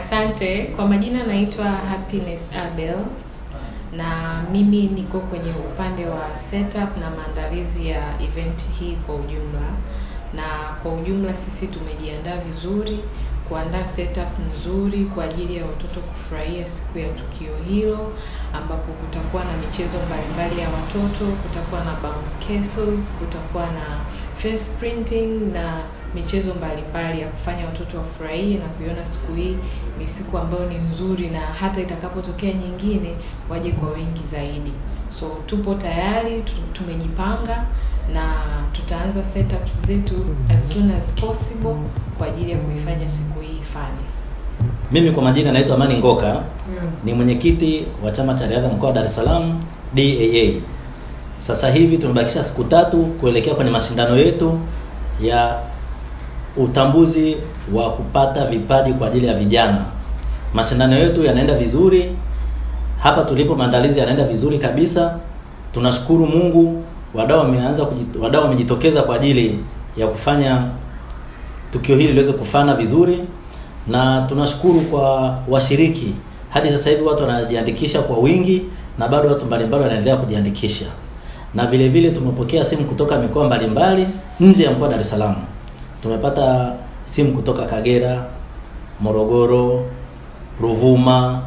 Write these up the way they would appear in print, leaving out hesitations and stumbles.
Asante. Kwa majina naitwa Happiness Abel na mimi niko kwenye upande wa setup na maandalizi ya event hii kwa ujumla. Na kwa ujumla sisi tumejiandaa vizuri kuandaa setup nzuri kwa ajili ya watoto kufurahia siku ya tukio hilo, ambapo kutakuwa na michezo mbalimbali ya watoto, kutakuwa na bounce castles, kutakuwa na face printing na michezo mbalimbali ya kufanya watoto wafurahie na kuiona siku hii ni siku ambayo ni nzuri, na hata itakapotokea nyingine waje kwa wingi zaidi. So tupo tayari, tumejipanga na tutaanza setups zetu as soon as possible kwa ajili ya kuifanya siku hii ifanye. Mimi kwa majina naitwa Amani Ngoka, ni mwenyekiti wa chama cha riadha mkoa wa Dar es Salaam DAA. Sasa hivi tumebakisha siku 3 kuelekea kwenye mashindano yetu ya utambuzi wa kupata vipaji kwa ajili ya vijana. Mashindano yetu yanaenda vizuri. Hapa tulipo maandalizi yanaenda vizuri kabisa. Tunashukuru Mungu, wadau wamejitokeza kwa ajili ya kufanya tukio hili liweze kufana vizuri, na tunashukuru kwa washiriki. Hadi sasa hivi watu wanajiandikisha kwa wingi na bado watu mbalimbali wanaendelea kujiandikisha. Na vile vile tumepokea simu kutoka mikoa mbalimbali nje ya mkoa wa Dar es Salaam. Tumepata simu kutoka Kagera, Morogoro, Ruvuma,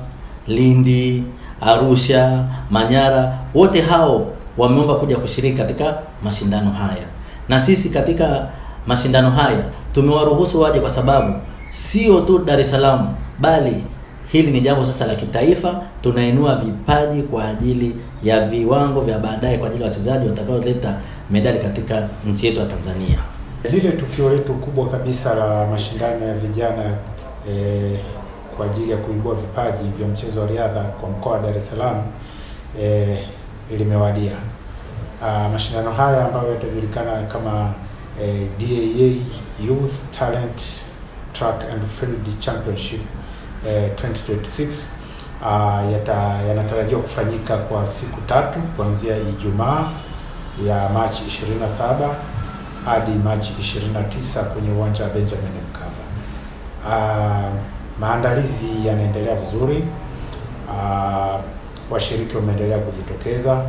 Lindi, Arusha, Manyara. Wote hao wameomba kuja kushiriki katika mashindano haya. Na sisi katika mashindano haya tumewaruhusu waje kwa sababu sio tu Dar es Salaam, bali hili ni jambo sasa la kitaifa. Tunainua vipaji kwa ajili ya viwango vya baadaye kwa ajili ya wachezaji watakaoleta medali katika nchi yetu ya Tanzania. Lile tukio letu kubwa kabisa la mashindano ya vijana kwa ajili ya kuibua vipaji vya mchezo wa riadha kwa mkoa wa Dar es Salaam limewadia. Mashindano haya ambayo yatajulikana kama DAA Youth Talent Track and Field Championship 2026 yanatarajiwa kufanyika kwa siku 3 kuanzia Ijumaa ya Machi 27 hadi Machi 29 kwenye uwanja wa Benjamin Mkapa. Maandalizi yanaendelea vizuri. Washiriki wameendelea kujitokeza.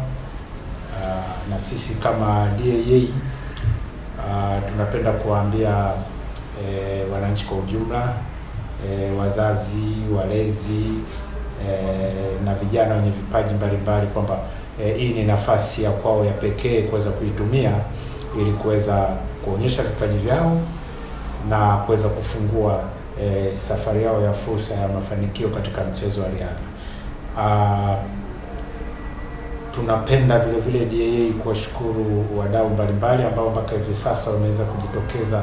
Na sisi kama DAA tunapenda kuwaambia wananchi kwa ujumla, wazazi, walezi na vijana wenye vipaji mbalimbali kwamba hii ni nafasi ya kwao ya pekee kuweza kuitumia ili kuweza kuonyesha vipaji vyao na kuweza kufungua safari yao ya fursa ya mafanikio katika mchezo wa riadha. Tunapenda vile vile DAA kuwashukuru wadau mbalimbali ambao mpaka hivi sasa wameweza kujitokeza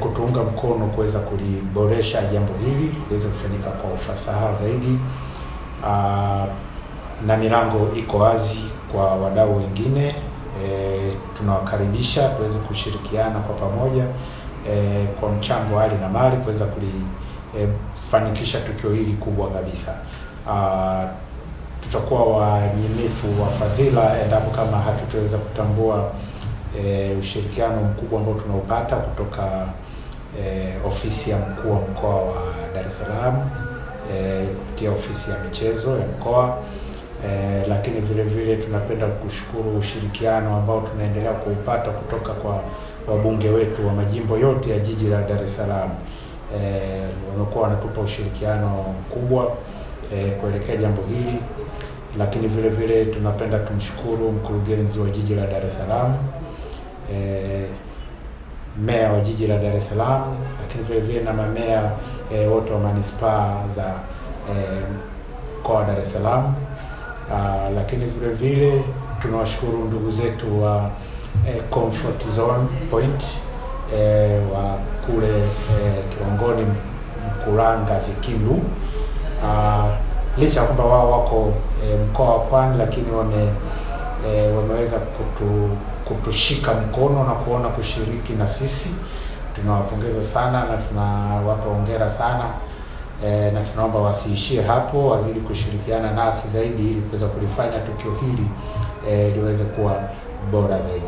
kutuunga mkono kuweza kuliboresha jambo hili liweze kufanyika kwa ufasaha zaidi. Na milango iko wazi kwa wadau wengine. Tunawakaribisha tuweze kushirikiana kwa pamoja kwa mchango hali na mali kuweza kulifanikisha tukio hili kubwa kabisa. Tutakuwa wanyimifu wa fadhila endapo kama hatutaweza kutambua ushirikiano mkubwa ambao tunaupata kutoka ofisi ya mkuu wa mkoa wa Dar es Salaam kupitia ofisi ya michezo ya mkoa. Lakini vile vile tunapenda kushukuru ushirikiano ambao tunaendelea kuupata kutoka kwa wabunge wetu wa majimbo yote ya jiji la Dar es Salaam. Wamekuwa wanatupa ushirikiano mkubwa kuelekea jambo hili. Lakini vile vile tunapenda tumshukuru mkurugenzi wa jiji la Dar es Salaam, meya wa jiji la Dar es Salaam, lakini vile vile na mamea wote wa manispaa za mkoa wa Dar es Salaam. Lakini vile vile tunawashukuru ndugu zetu wa Comfort Zone Point wa kule Kiongoni, Mkuranga, Vikindu. Licha kwamba wao wako mkoa wa Pwani, lakini wameweza kutushika mkono na kuona kushiriki na sisi. Tunawapongeza sana na tunawapa hongera sana. Na tunaomba wasiishie hapo, wazidi kushirikiana nasi zaidi ili kuweza kulifanya tukio hili liweze kuwa bora zaidi.